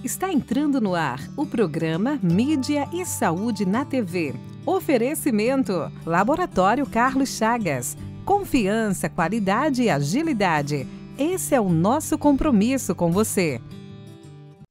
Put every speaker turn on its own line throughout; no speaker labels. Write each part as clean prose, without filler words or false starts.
Está entrando no ar o programa Mídia e Saúde na TV. Oferecimento: Laboratório Carlos Chagas. Confiança, qualidade e agilidade. Esse é o nosso compromisso com você.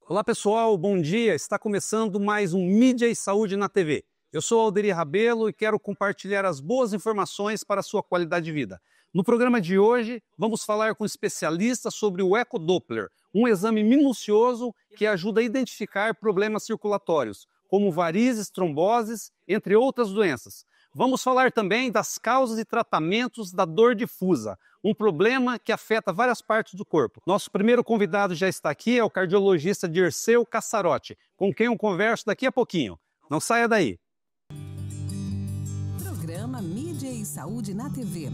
Olá pessoal, bom dia. Está começando mais um Mídia e Saúde na TV. Eu sou Alderi Rabelo e quero compartilhar as boas informações para a sua qualidade de vida. No programa de hoje, vamos falar com especialistas sobre o ecodoppler, um exame minucioso que ajuda a identificar problemas circulatórios, como varizes, tromboses, entre outras doenças. Vamos falar também das causas e tratamentos da dor difusa, um problema que afeta várias partes do corpo. Nosso primeiro convidado já está aqui, é o cardiologista Dirceu Cassarotti, com quem eu converso daqui a pouquinho. Não saia daí.
Programa Mídia e Saúde na TV.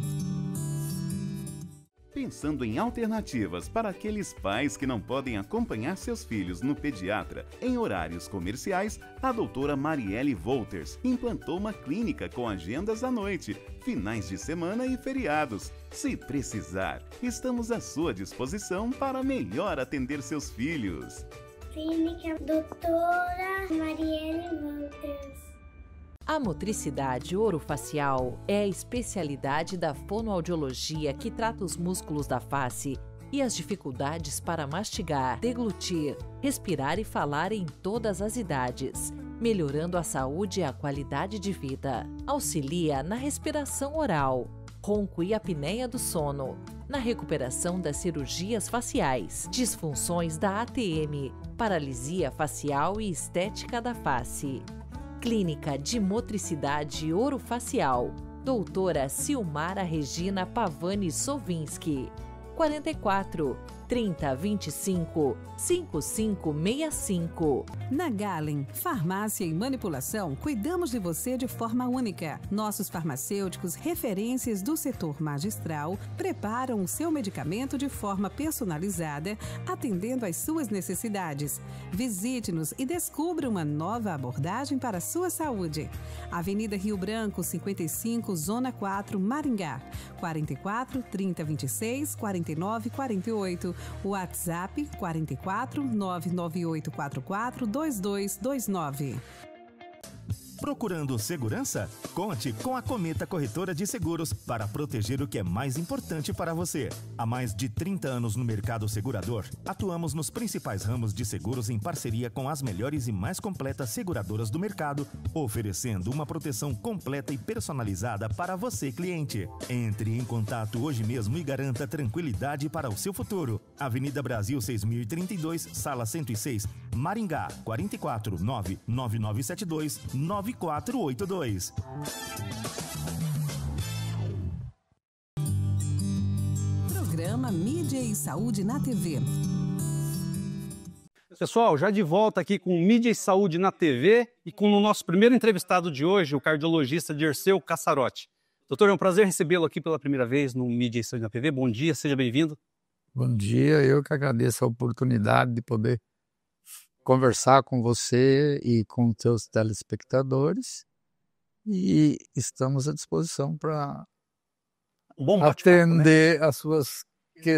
Pensando em alternativas para aqueles pais que não podem acompanhar seus filhos no pediatra em horários comerciais, a doutora Marielle Wolters implantou uma clínica com agendas à noite, finais de semana e feriados. Se precisar, estamos à sua disposição para melhor atender seus filhos.
Clínica doutora Marielle Wolters.
A motricidade orofacial é a especialidade da fonoaudiologia que trata os músculos da face e as dificuldades para mastigar, deglutir, respirar e falar em todas as idades, melhorando a saúde e a qualidade de vida. Auxilia na respiração oral, ronco e apneia do sono, na recuperação das cirurgias faciais, disfunções da ATM, paralisia facial e estética da face. Clínica de Motricidade Orofacial, doutora Silmara Regina Pavani Sovinski, 44 30 25 5565.
Na Galen, farmácia e manipulação, cuidamos de você de forma única. Nossos farmacêuticos, referências do setor magistral, preparam o seu medicamento de forma personalizada, atendendo às suas necessidades. Visite-nos e descubra uma nova abordagem para a sua saúde. Avenida Rio Branco, 55, Zona 4, Maringá. 44 30 26 49 48. WhatsApp 44 99844 2229.
Procurando segurança? Conte com a Cometa Corretora de Seguros para proteger o que é mais importante para você. Há mais de 30 anos no mercado segurador, atuamos nos principais ramos de seguros em parceria com as melhores e mais completas seguradoras do mercado, oferecendo uma proteção completa e personalizada para você, cliente. Entre em contato hoje mesmo e garanta tranquilidade para o seu futuro. Avenida Brasil 6032, Sala 106, Maringá, 44 99972 9482.
Programa Mídia e Saúde na TV.
Pessoal, já de volta aqui com Mídia e Saúde na TV e com o nosso primeiro entrevistado de hoje, o cardiologista Dirceu Cassarotti. Doutor, é um prazer recebê-lo aqui pela primeira vez no Mídia e Saúde na TV. Bom dia, seja bem-vindo.
Bom dia, eu que agradeço a oportunidade de poder conversar com você e com os seus telespectadores e estamos à disposição para atender às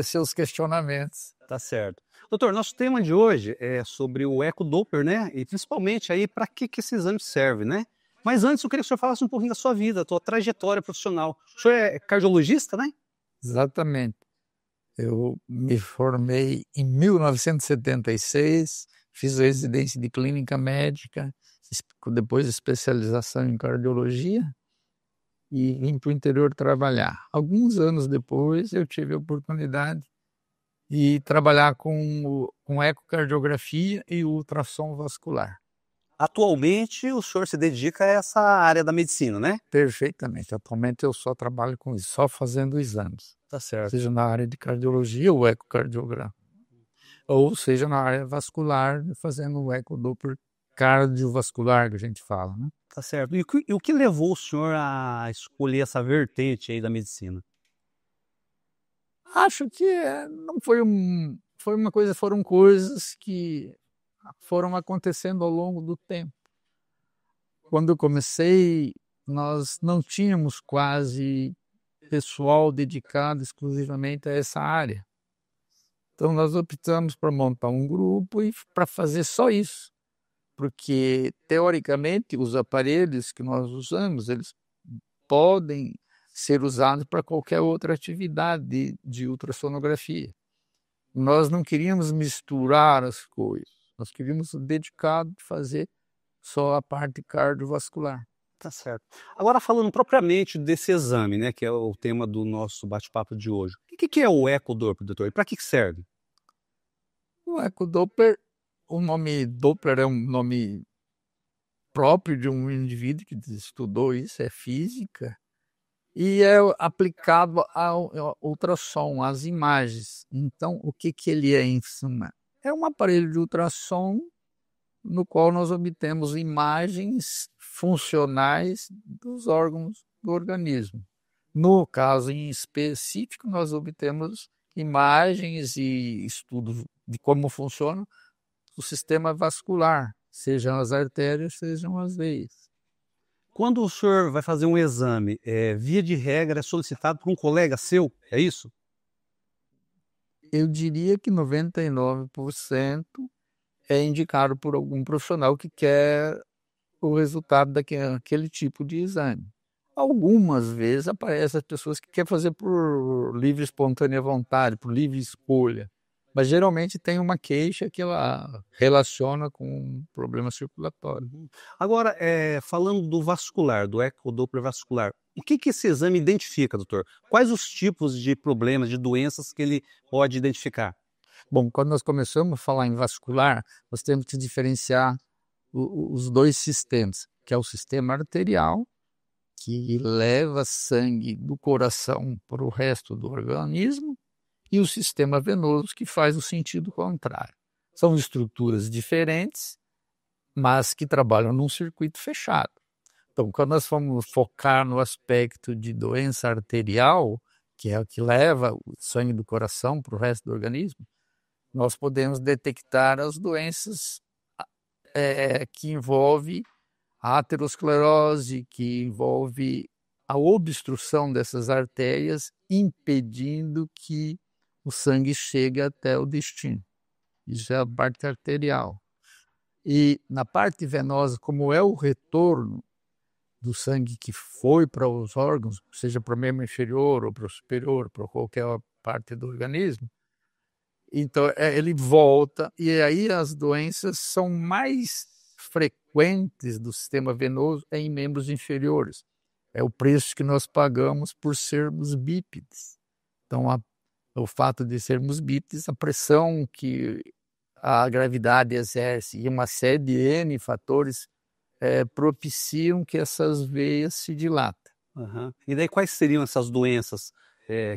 seus questionamentos.
Tá certo. Doutor, nosso tema de hoje é sobre o ecodoppler, né? E principalmente aí para que esse exame serve, né? Mas antes eu queria que o senhor falasse um pouquinho da sua vida, da sua trajetória profissional. O senhor é cardiologista, né?
Exatamente. Eu me formei em 1976, fiz residência de clínica médica, depois especialização em cardiologia e vim para o interior trabalhar. Alguns anos depois eu tive a oportunidade de trabalhar com ecocardiografia e ultrassom vascular.
Atualmente o senhor se dedica a essa área da medicina, né?
Perfeitamente. Atualmente eu só trabalho com isso, só fazendo exames.
Tá certo.
Seja na área de cardiologia ou ecocardiografia. Ou seja, na área vascular, fazendo o ecodoppler cardiovascular, que a gente fala, né?
Tá certo. E o que levou o senhor a escolher essa vertente aí da medicina?
Acho que não foi uma coisa, foram coisas que foram acontecendo ao longo do tempo. Quando eu comecei, nós não tínhamos quase pessoal dedicado exclusivamente a essa área. Então, nós optamos por montar um grupo e para fazer só isso, porque, teoricamente, os aparelhos que nós usamos, eles podem ser usados para qualquer outra atividade de ultrassonografia. Nós não queríamos misturar as coisas, nós queríamos dedicar a fazer só a parte cardiovascular.
Tá certo. Agora, falando propriamente desse exame, né, que é o tema do nosso bate-papo de hoje. O que é o ecodoppler, doutor? E para que serve?
O ecodoppler, o nome Doppler é um nome próprio de um indivíduo que estudou isso, é física, e é aplicado ao ultrassom, às imagens. Então, o que ele é em suma? É um aparelho de ultrassom no qual nós obtemos imagens funcionais dos órgãos do organismo. No caso em específico, nós obtemos imagens e estudos de como funciona o sistema vascular, sejam as artérias, sejam as veias.
Quando o senhor vai fazer um exame, via de regra, é solicitado por um colega seu, é isso?
Eu diria que 99% é indicado por algum profissional que quer o resultado daquele tipo de exame. Algumas vezes aparecem as pessoas que querem fazer por livre e espontânea vontade, por livre escolha, mas geralmente tem uma queixa que ela relaciona com um problema circulatório.
Agora, falando do vascular, do ecodoppler vascular, o que esse exame identifica, doutor? Quais os tipos de problemas, de doenças que ele pode identificar?
Bom, quando nós começamos a falar em vascular, nós temos que diferenciar os dois sistemas, que é o sistema arterial, que leva sangue do coração para o resto do organismo, e o sistema venoso, que faz o sentido contrário. São estruturas diferentes, mas que trabalham num circuito fechado. Então, quando nós vamos focar no aspecto de doença arterial, que é o que leva o sangue do coração para o resto do organismo, nós podemos detectar as doenças que envolvem a aterosclerose, que envolve a obstrução dessas artérias, impedindo que o sangue chegue até o destino. Isso é a parte arterial. E na parte venosa, como é o retorno do sangue que foi para os órgãos, seja para o membro inferior ou para o superior, para qualquer parte do organismo, então ele volta, e aí as doenças são mais frequentes do sistema venoso em membros inferiores. É o preço que nós pagamos por sermos bípedes. Então, o fato de sermos bípedes, a pressão que a gravidade exerce e uma série de N fatores propiciam que essas veias se dilatem.
Uhum. E daí quais seriam essas doenças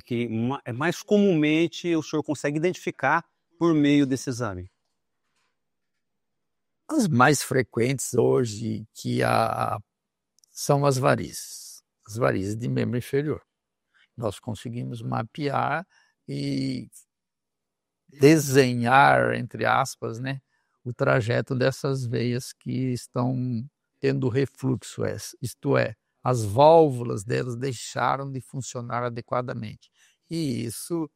que mais comumente o senhor consegue identificar por meio desse exame?
As mais frequentes hoje são as varizes de membro inferior. Nós conseguimos mapear e desenhar, entre aspas, né, o trajeto dessas veias que estão tendo refluxo, isto é, as válvulas delas deixaram de funcionar adequadamente. E isso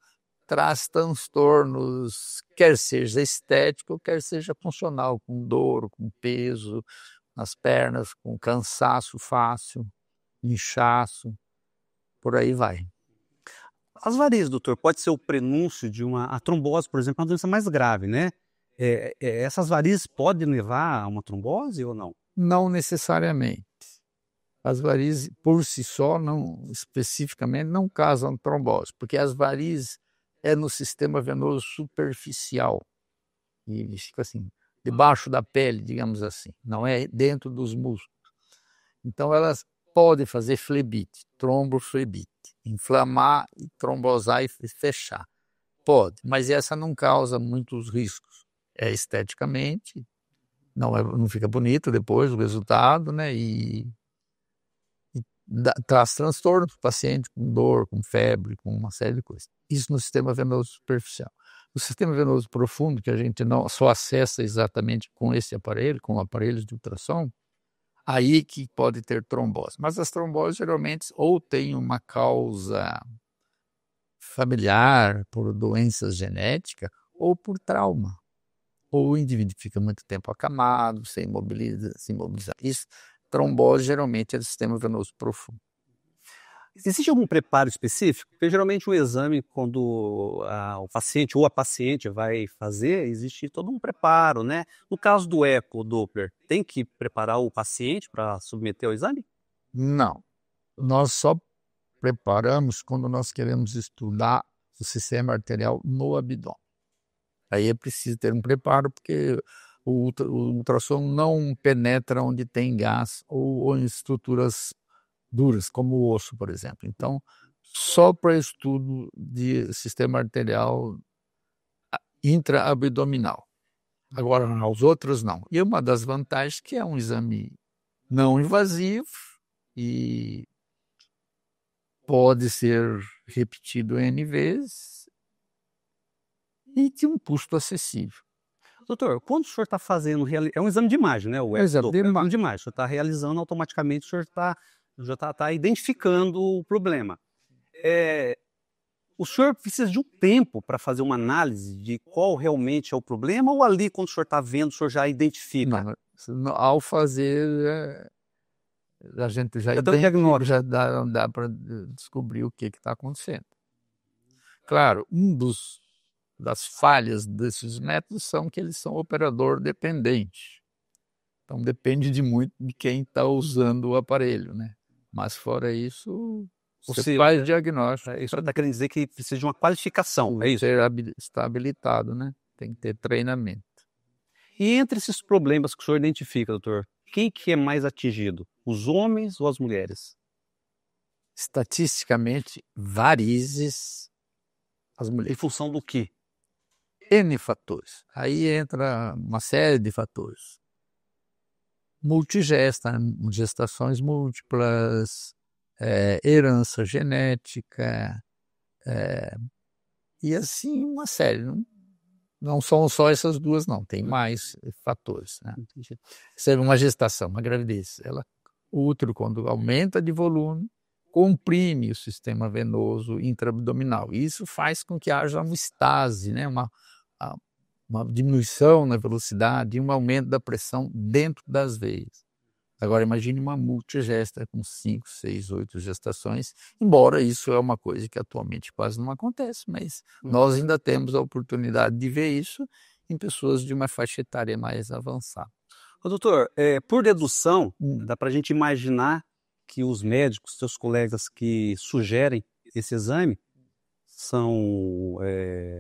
traz transtornos, quer seja estético, quer seja funcional, com dor, com peso nas pernas, com cansaço fácil, inchaço, por aí vai.
As varizes, doutor, pode ser o prenúncio de a trombose, por exemplo, é uma doença mais grave, né? Essas varizes podem levar a uma trombose ou não?
Não necessariamente. As varizes, por si só, especificamente, não causam trombose, porque as varizes é no sistema venoso superficial, e fica assim, debaixo da pele, digamos assim, não é dentro dos músculos. Então, elas podem fazer flebite, tromboflebite, inflamar, trombosar e fechar. Pode, mas essa não causa muitos riscos. Esteticamente, não fica bonito depois o resultado, né? E traz transtorno para o paciente com dor, com febre, com uma série de coisas. Isso no sistema venoso superficial. O sistema venoso profundo, que a gente não só acessa exatamente com esse aparelho, com aparelhos de ultrassom, aí que pode ter trombose. Mas as tromboses geralmente ou têm uma causa familiar, por doenças genéticas ou por trauma. Ou o indivíduo fica muito tempo acamado, sem se imobilizar. Isso, trombose geralmente é do sistema venoso profundo.
Existe algum preparo específico? Porque geralmente o exame, quando o paciente ou a paciente vai fazer, existe todo um preparo, né? No caso do eco, Doppler, tem que preparar o paciente para submeter ao exame?
Não. Nós só preparamos quando nós queremos estudar o sistema arterial no abdômen. Aí é preciso ter um preparo, porque o ultrassom não penetra onde tem gás ou em estruturas duras, como o osso, por exemplo. Então, só para estudo de sistema arterial intraabdominal. Agora, os outros não. E uma das vantagens é que é um exame não invasivo e pode ser repetido N vezes e de um custo acessível.
Doutor, quando o senhor está fazendo... É um exame de imagem, né? O
exame de imagem.
O senhor está realizando automaticamente, o senhor já está identificando o problema. O senhor precisa de um tempo para fazer uma análise de qual realmente é o problema, ou ali, quando o senhor está vendo, o senhor já identifica?
Não, ao fazer, a gente já dá para descobrir o que está acontecendo. Claro, das falhas desses métodos são que eles são operador dependente. Então depende muito de quem está usando o aparelho, né? Mas fora isso, você faz diagnóstico.
Isso está querendo dizer que precisa de uma qualificação, é isso?
Está habilitado, né? Tem que ter treinamento.
E entre esses problemas que o senhor identifica, doutor, quem que é mais atingido? Os homens ou as mulheres?
Estatisticamente, varizes, as mulheres.
Em função do quê?
N fatores. Aí entra uma série de fatores. Multigesta, gestações múltiplas, herança genética, e assim uma série. Não são só essas duas, não. Tem mais fatores. Né? Isso é uma gestação, uma gravidez. O útero, quando aumenta de volume, comprime o sistema venoso intraabdominal. Isso faz com que haja uma estase, né? uma diminuição na velocidade e um aumento da pressão dentro das veias. Agora, imagine uma multigesta com 5, 6, 8 gestações, embora isso é uma coisa que atualmente quase não acontece, mas nós ainda temos a oportunidade de ver isso em pessoas de uma faixa etária mais avançada.
Doutor, por dedução, dá para a gente imaginar que os médicos, seus colegas que sugerem esse exame, são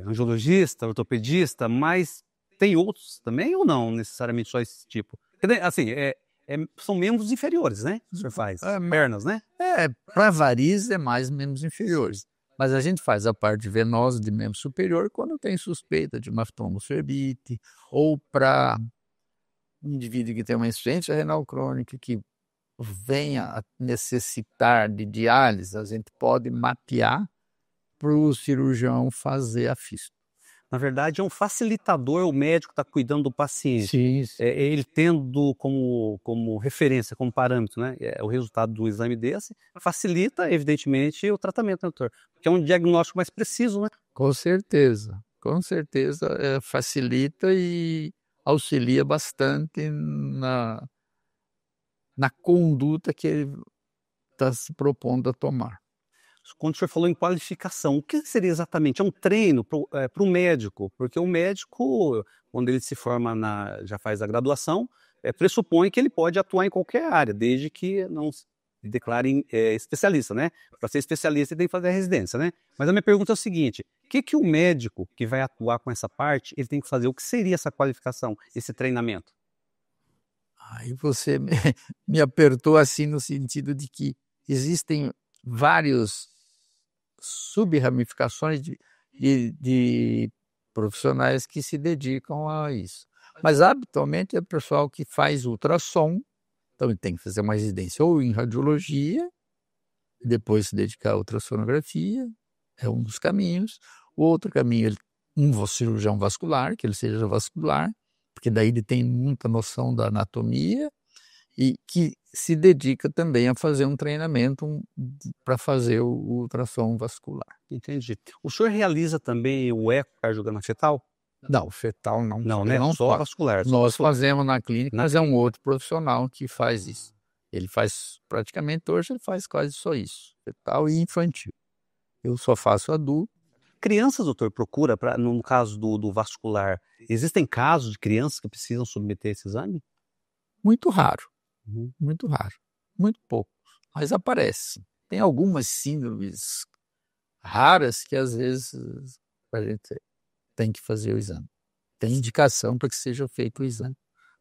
angiologista, ortopedista, mas tem outros também ou não necessariamente só esse tipo? Assim, são membros inferiores, né? O senhor faz pernas, né?
Para varizes é mais membros inferiores, mas a gente faz a parte venosa de membro superior quando tem suspeita de uma trombocerbite ou para um indivíduo que tem uma insuficiência renal crônica que venha a necessitar de diálise, a gente pode mapear para o cirurgião fazer a fístula.
Na verdade, é um facilitador, o médico está cuidando do paciente.
Sim.
Ele tendo como referência, como parâmetro, né? O resultado do exame desse, facilita, evidentemente, o tratamento, né, doutor? Porque é um diagnóstico mais preciso, né?
Com certeza, facilita e auxilia bastante na conduta que ele está se propondo a tomar.
Quando o senhor falou em qualificação, o que seria exatamente? É um treino para o médico, porque o médico, quando ele se forma, já faz a graduação, pressupõe que ele pode atuar em qualquer área, desde que não se declare especialista, né? Para ser especialista, ele tem que fazer a residência, né? Mas a minha pergunta é o seguinte: o que o médico que vai atuar com essa parte, ele tem que fazer? O que seria essa qualificação, esse treinamento?
Aí você me apertou assim no sentido de que existem vários sub-ramificações de profissionais que se dedicam a isso. Mas, habitualmente, é o pessoal que faz ultrassom, então ele tem que fazer uma residência ou em radiologia, depois se dedicar à ultrassonografia, é um dos caminhos. O outro caminho, um cirurgião vascular, que ele seja vascular, porque daí ele tem muita noção da anatomia, e que se dedica também a fazer um treinamento para fazer o ultrassom vascular.
Entendi. O senhor realiza também o ecocardiograma fetal?
Não, o fetal não.
Não, né? Só vascular.
Nós fazemos na clínica, mas é um outro profissional que faz isso. Ele faz praticamente hoje, ele faz quase só isso, fetal e infantil. Eu só faço adulto.
Crianças, doutor, procura, no caso do vascular, existem casos de crianças que precisam submeter esse exame?
Muito raro, muito raro, muito pouco, mas aparece. Tem algumas síndromes raras que às vezes a gente tem que fazer o exame. Tem indicação para que seja feito o exame.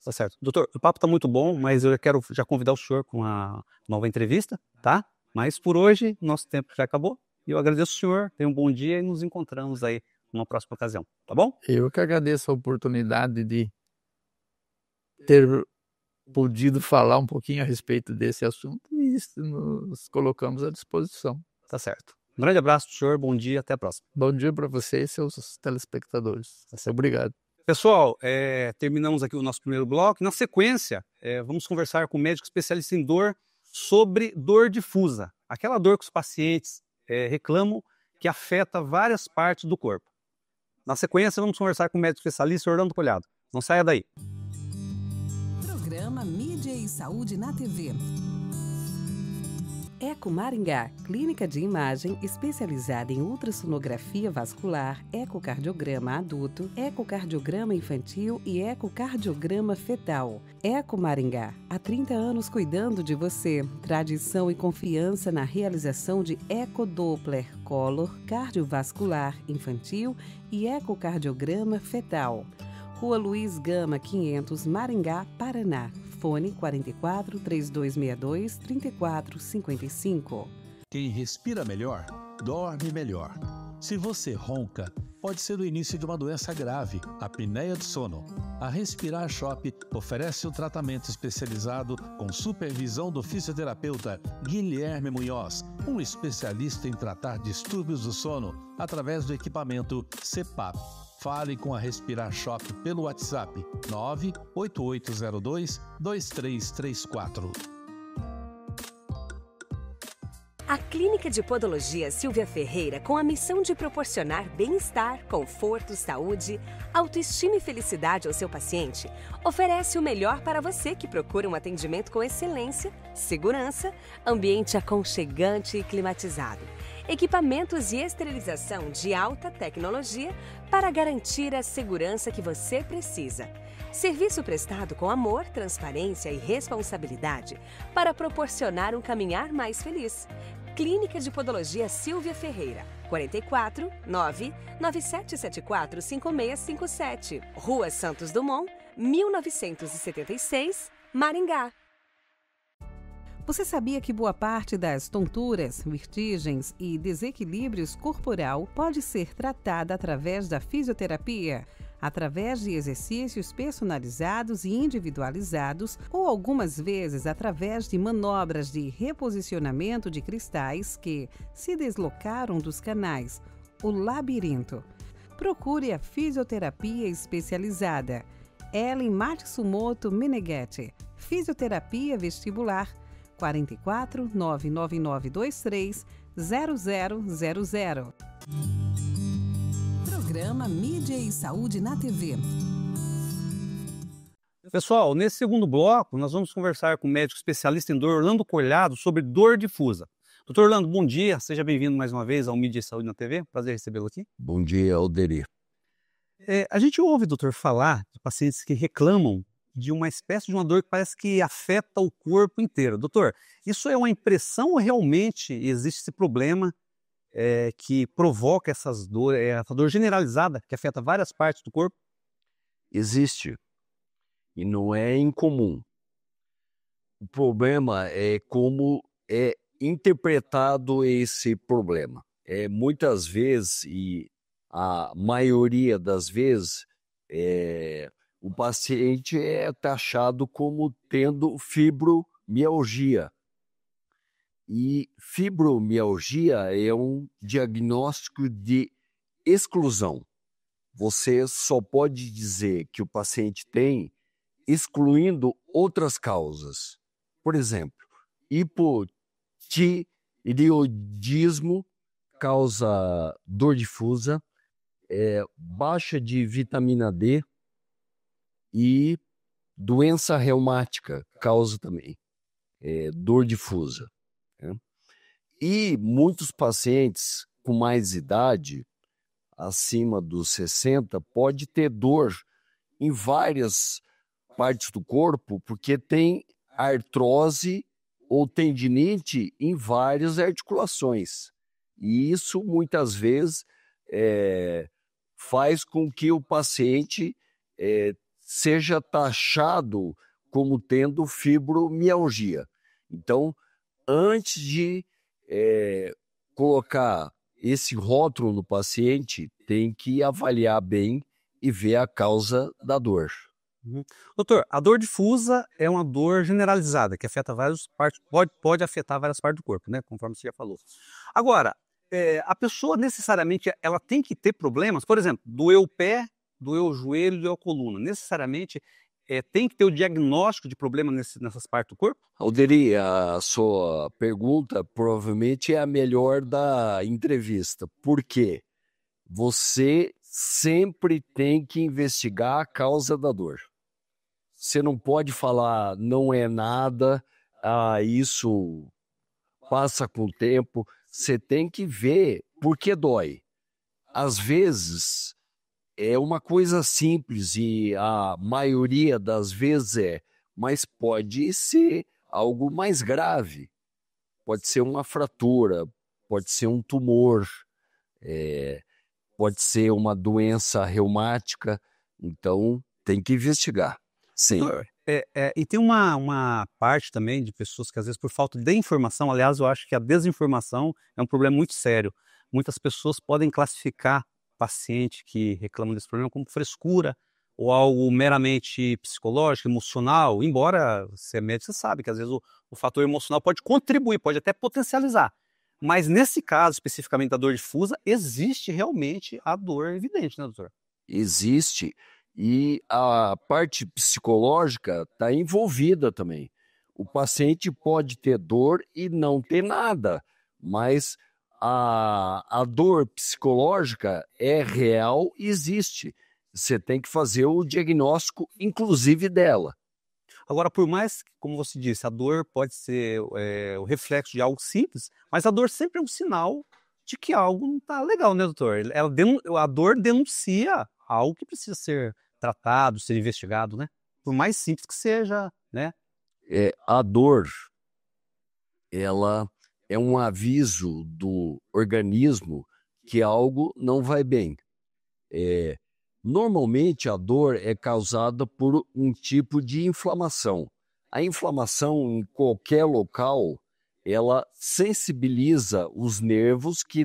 Tá certo. Doutor, o papo está muito bom, mas eu quero já convidar o senhor com uma nova entrevista, tá? Mas por hoje, nosso tempo já acabou. E eu agradeço o senhor, tenha um bom dia e nos encontramos aí numa próxima ocasião, tá bom?
Eu que agradeço a oportunidade de ter podido falar um pouquinho a respeito desse assunto e nos colocamos à disposição.
Tá certo. Um grande abraço pro senhor, bom dia, até a próxima.
Bom dia para você e seus telespectadores. Obrigado.
Pessoal, terminamos aqui o nosso primeiro bloco. Na sequência, vamos conversar com um médico especialista em dor sobre dor difusa. Aquela dor que os pacientes reclamam que afeta várias partes do corpo. Na sequência, vamos conversar com o médico especialista Orlando Collado. Não saia daí.
Programa Mídia e Saúde na TV. Eco Maringá, clínica de imagem especializada em ultrassonografia vascular, ecocardiograma adulto, ecocardiograma infantil e ecocardiograma fetal. Eco Maringá, há 30 anos cuidando de você. Tradição e confiança na realização de ecodoppler color cardiovascular infantil e ecocardiograma fetal. Rua Luiz Gama, 500, Maringá, Paraná. Fone 44 3262 3455.
Quem respira melhor, dorme melhor. Se você ronca, pode ser o início de uma doença grave, a apneia do sono. A Respirar Shop oferece um tratamento especializado com supervisão do fisioterapeuta Guilherme Munhoz, um especialista em tratar distúrbios do sono através do equipamento CPAP. Fale com a Respirar Shop pelo WhatsApp 98802-2334.
A Clínica de Podologia Silvia Ferreira, com a missão de proporcionar bem-estar, conforto, saúde, autoestima e felicidade ao seu paciente, oferece o melhor para você que procura um atendimento com excelência, segurança, ambiente aconchegante e climatizado. Equipamentos e esterilização de alta tecnologia para garantir a segurança que você precisa. Serviço prestado com amor, transparência e responsabilidade para proporcionar um caminhar mais feliz. Clínica de Podologia Silvia Ferreira, 44 99774 5657, Rua Santos Dumont, 1976, Maringá.
Você sabia que boa parte das tonturas, vertigens e desequilíbrios corporal pode ser tratada através da fisioterapia? Através de exercícios personalizados e individualizados ou algumas vezes através de manobras de reposicionamento de cristais que se deslocaram dos canais, o labirinto. Procure a fisioterapia especializada. Ellen Matsumoto Meneghetti, Fisioterapia Vestibular, 44 99923 0000. Programa Mídia e Saúde na TV.
Pessoal, nesse segundo bloco, nós vamos conversar com o médico especialista em dor Orlando Collado sobre dor difusa. Doutor Orlando, bom dia, seja bem-vindo mais uma vez ao Mídia e Saúde na TV, prazer recebê-lo aqui.
Bom dia, Alderi.
A gente ouve, doutor, falar de pacientes que reclamam de uma espécie de uma dor que parece que afeta o corpo inteiro. Doutor, isso é uma impressão ou realmente existe esse problema que provoca essa dor generalizada que afeta várias partes do corpo?
Existe. E não é incomum. O problema é como é interpretado esse problema. Muitas vezes, e a maioria das vezes, o paciente é taxado como tendo fibromialgia. E fibromialgia é um diagnóstico de exclusão. Você só pode dizer que o paciente tem excluindo outras causas. Por exemplo, hipotireoidismo causa dor difusa, baixa de vitamina D e doença reumática causa também dor difusa. Né? E muitos pacientes com mais idade, acima dos 60, pode ter dor em várias partes do corpo, porque tem artrose ou tendinite em várias articulações. E isso, muitas vezes, faz com que o paciente seja taxado como tendo fibromialgia. Então, antes de colocar esse rótulo no paciente, tem que avaliar bem e ver a causa da dor.
Uhum. Doutor, a dor difusa é uma dor generalizada, que afeta várias partes, pode afetar várias partes do corpo, né? Conforme você já falou. Agora, a pessoa necessariamente ela tem que ter problemas, por exemplo, doeu o pé, doeu o joelho, doeu a coluna. Necessariamente tem que ter o diagnóstico de problema nessas partes do corpo?
Alderi, a sua pergunta provavelmente é a melhor da entrevista. Por quê? Você sempre tem que investigar a causa da dor. Você não pode falar, não é nada, isso passa com o tempo. Você tem que ver por que dói. Às vezes é uma coisa simples e a maioria das vezes mas pode ser algo mais grave. Pode ser uma fratura, pode ser um tumor, pode ser uma doença reumática. Então tem que investigar. Sim.
E tem uma parte também de pessoas que às vezes por falta de informação, aliás eu acho que a desinformação é um problema muito sério. Muitas pessoas podem classificar paciente que reclama desse problema como frescura ou algo meramente psicológico, emocional, embora você é médico, você sabe que às vezes o fator emocional pode contribuir, pode até potencializar. Mas nesse caso especificamente da dor difusa, existe realmente a dor evidente, né, doutor?
Existe. E a parte psicológica está envolvida também. O paciente pode ter dor e não ter nada, mas a dor psicológica é real e existe. Você tem que fazer o diagnóstico, inclusive dela.
Agora, por mais que, como você disse, a dor pode ser o reflexo de algo simples, mas a dor sempre é um sinal de que algo não está legal, né, doutor? A dor denuncia algo que precisa ser tratado, ser investigado, né? Por mais simples que seja, né?
A dor, ela é um aviso do organismo que algo não vai bem. Normalmente a dor é causada por um tipo de inflamação. A inflamação em qualquer local, ela sensibiliza os nervos que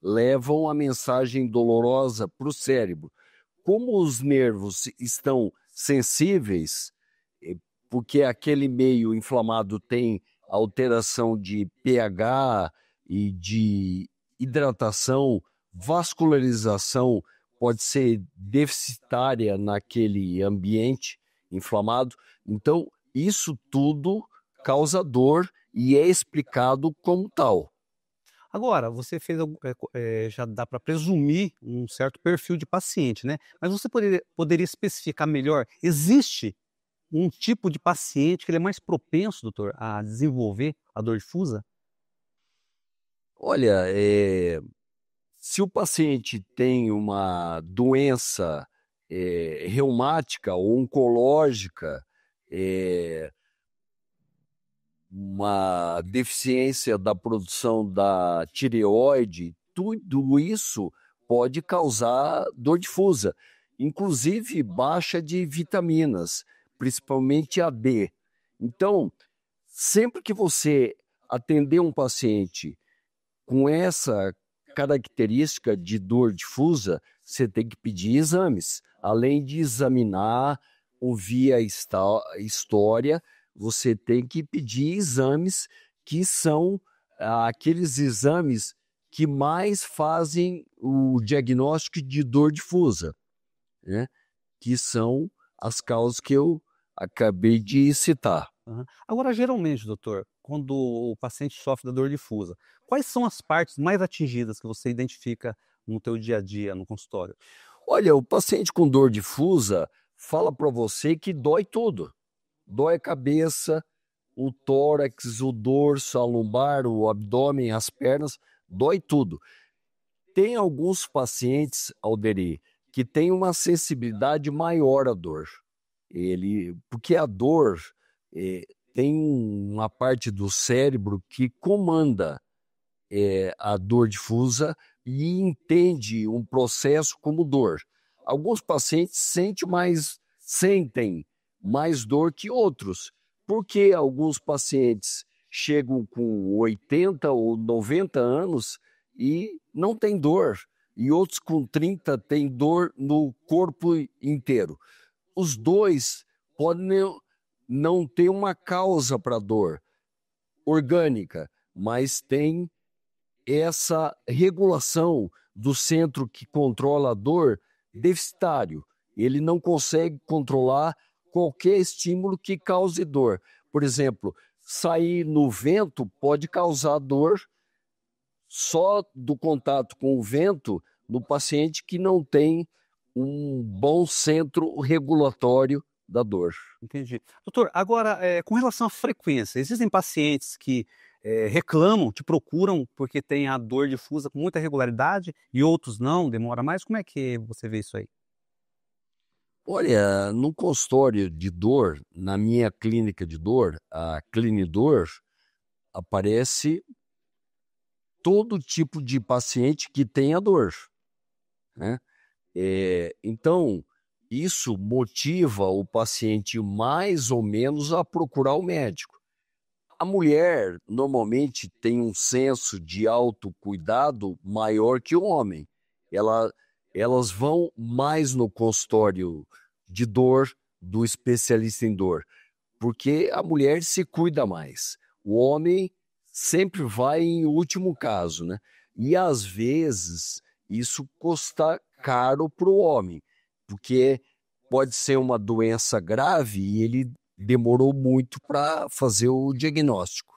levam a mensagem dolorosa para o cérebro. Como os nervos estão sensíveis, porque aquele meio inflamado tem alteração de pH e de hidratação, vascularização pode ser deficitária naquele ambiente inflamado. Então, isso tudo causa dor e é explicado como tal.
Agora, você fez, já dá para presumir um certo perfil de paciente, né? Mas você poderia especificar melhor, existe um tipo de paciente que ele é mais propenso, doutor, a desenvolver a dor difusa?
Olha, se o paciente tem uma doença reumática ou oncológica, uma deficiência da produção da tireoide, tudo isso pode causar dor difusa, inclusive baixa de vitaminas, principalmente a D. Então, sempre que você atender um paciente com essa característica de dor difusa, você tem que pedir exames. Além de examinar, ouvir a história, você tem que pedir exames que são aqueles exames que mais fazem o diagnóstico de dor difusa, né? Que são as causas que eu acabei de citar.
Aham. Agora, geralmente, doutor, quando o paciente sofre da dor difusa, quais são as partes mais atingidas que você identifica no teu dia a dia, no consultório?
Olha, o paciente com dor difusa fala para você que dói tudo. Dói a cabeça, o tórax, o dorso, a lombar, o abdômen, as pernas, dói tudo. Tem alguns pacientes, Alderi, que têm uma sensibilidade maior à dor. Porque a dor tem uma parte do cérebro que comanda a dor difusa e entende um processo como dor. Alguns pacientes sentem mais dor que outros, porque alguns pacientes chegam com 80 ou 90 anos e não tem dor, e outros com 30 têm dor no corpo inteiro. Os dois podem não ter uma causa para a dor orgânica, mas tem essa regulação do centro que controla a dor deficitário. Ele não consegue controlar qualquer estímulo que cause dor. Por exemplo, sair no vento pode causar dor só do contato com o vento no paciente que não tem um bom centro regulatório da dor.
Entendi. Doutor, agora, com relação à frequência, existem pacientes que reclamam, te procuram porque tem a dor difusa com muita regularidade e outros não, demora mais? Como é que você vê isso aí?
Olha, no consultório de dor, na minha clínica de dor, a Clinidor, aparece todo tipo de paciente que tenha dor, né? Então, isso motiva o paciente mais ou menos a procurar o médico. A mulher normalmente tem um senso de autocuidado maior que o homem. Elas vão mais no consultório de dor do especialista em dor, porque a mulher se cuida mais. O homem sempre vai em último caso, né? E às vezes isso custa caro para o homem, porque pode ser uma doença grave e ele demorou muito para fazer o diagnóstico.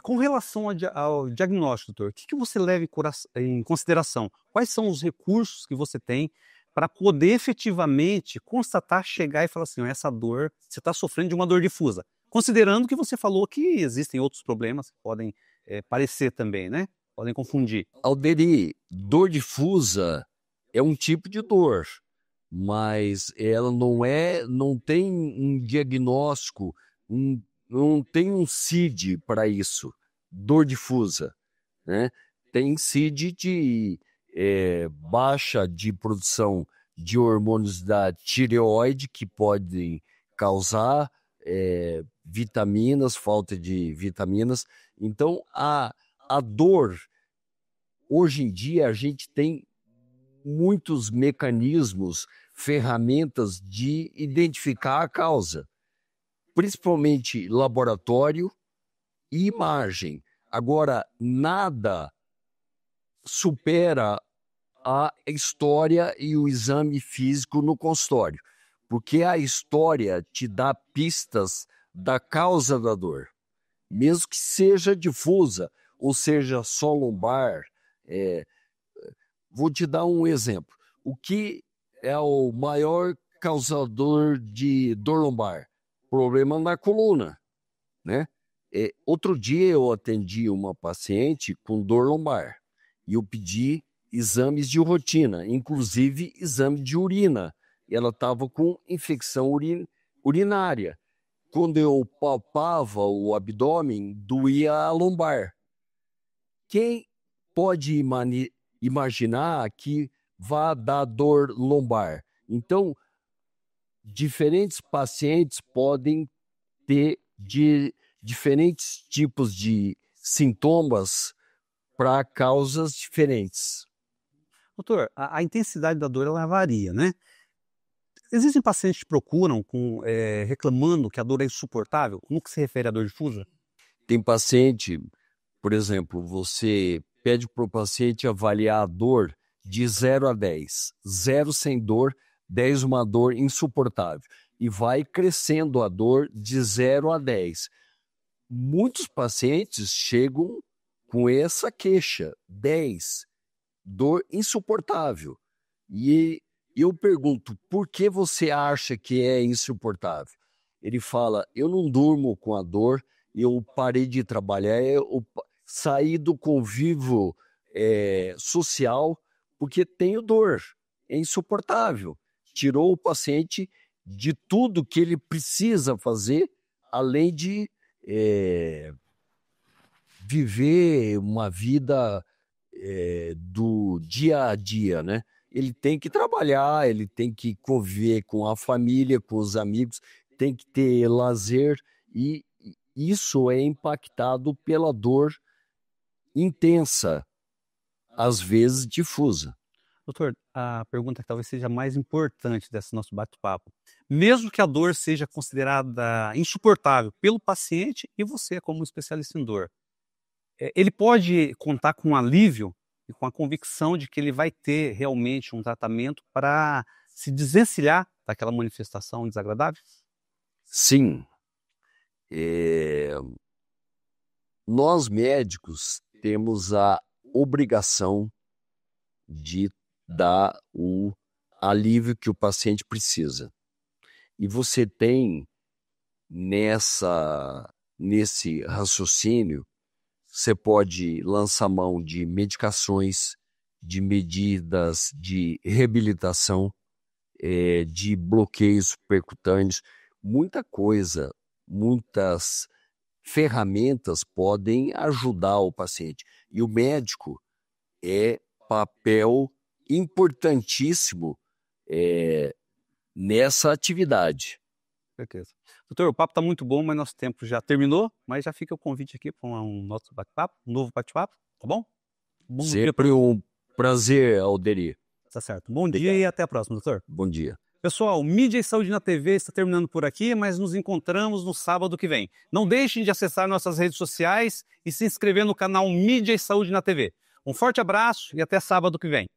Com relação ao diagnóstico, doutor, o que você leva em consideração? Quais são os recursos que você tem para poder efetivamente constatar, chegar e falar assim, essa dor, você está sofrendo de uma dor difusa? Considerando que você falou que existem outros problemas que podem parecer também, né? Podem confundir.
Alderi, dor difusa é um tipo de dor, mas ela não tem um diagnóstico, não tem um CID para isso, dor difusa, né? Tem CID de baixa de produção de hormônios da tireoide que podem causar vitaminas, falta de vitaminas. Então, a dor, hoje em dia, a gente tem muitos mecanismos, ferramentas de identificar a causa, principalmente laboratório e imagem. Agora, nada supera a história e o exame físico no consultório, porque a história te dá pistas da causa da dor, mesmo que seja difusa, ou seja, só lombar. Vou te dar um exemplo. O que é o maior causador de dor lombar? Problema na coluna, né? Outro dia eu atendi uma paciente com dor lombar e eu pedi exames de rotina, inclusive exame de urina. Ela estava com infecção urinária. Quando eu palpava o abdômen, doía a lombar. Quem pode imaginar que vai dar dor lombar? Então, diferentes pacientes podem ter diferentes tipos de sintomas para causas diferentes.
Doutor, a intensidade da dor ela varia, né? Existem pacientes que procuram reclamando que a dor é insuportável? No que se refere à dor difusa?
Tem paciente, por exemplo, você pede para o paciente avaliar a dor de 0 a 10. 0 sem dor, 10 uma dor insuportável. e vai crescendo a dor de 0 a 10. Muitos pacientes chegam com essa queixa, 10, dor insuportável. E eu pergunto, por que você acha que é insuportável? Ele fala, eu não durmo com a dor, eu parei de trabalhar, eu saí do convívio social porque tenho dor, é insuportável. Tirou o paciente de tudo que ele precisa fazer, além de viver uma vida do dia a dia, né? Ele tem que trabalhar, ele tem que conviver com a família, com os amigos, tem que ter lazer, e isso é impactado pela dor intensa, às vezes difusa.
Doutor, a pergunta que talvez seja mais importante desse nosso bate-papo. Mesmo que a dor seja considerada insuportável pelo paciente e você como especialista em dor, ele pode contar com um alívio e com a convicção de que ele vai ter realmente um tratamento para se desvencilhar daquela manifestação desagradável?
Sim. Nós médicos temos a obrigação de dar o alívio que o paciente precisa. E você tem nesse raciocínio, você pode lançar mão de medicações, de medidas de reabilitação, de bloqueios percutâneos, muita coisa, muitas ferramentas podem ajudar o paciente. E o médico é papel importantíssimo nessa atividade.
Certeza. Doutor, o papo está muito bom, mas nosso tempo já terminou, mas já fica o convite aqui para um nosso bate-papo, um novo bate-papo, tá bom? Bom
Sempre
dia.
um prazer, Alderi.
Tá certo. Bom dia e até a próxima, doutor.
Bom dia.
Pessoal, Mídia e Saúde na TV está terminando por aqui, mas nos encontramos no sábado que vem. Não deixem de acessar nossas redes sociais e se inscrever no canal Mídia e Saúde na TV. Um forte abraço e até sábado que vem.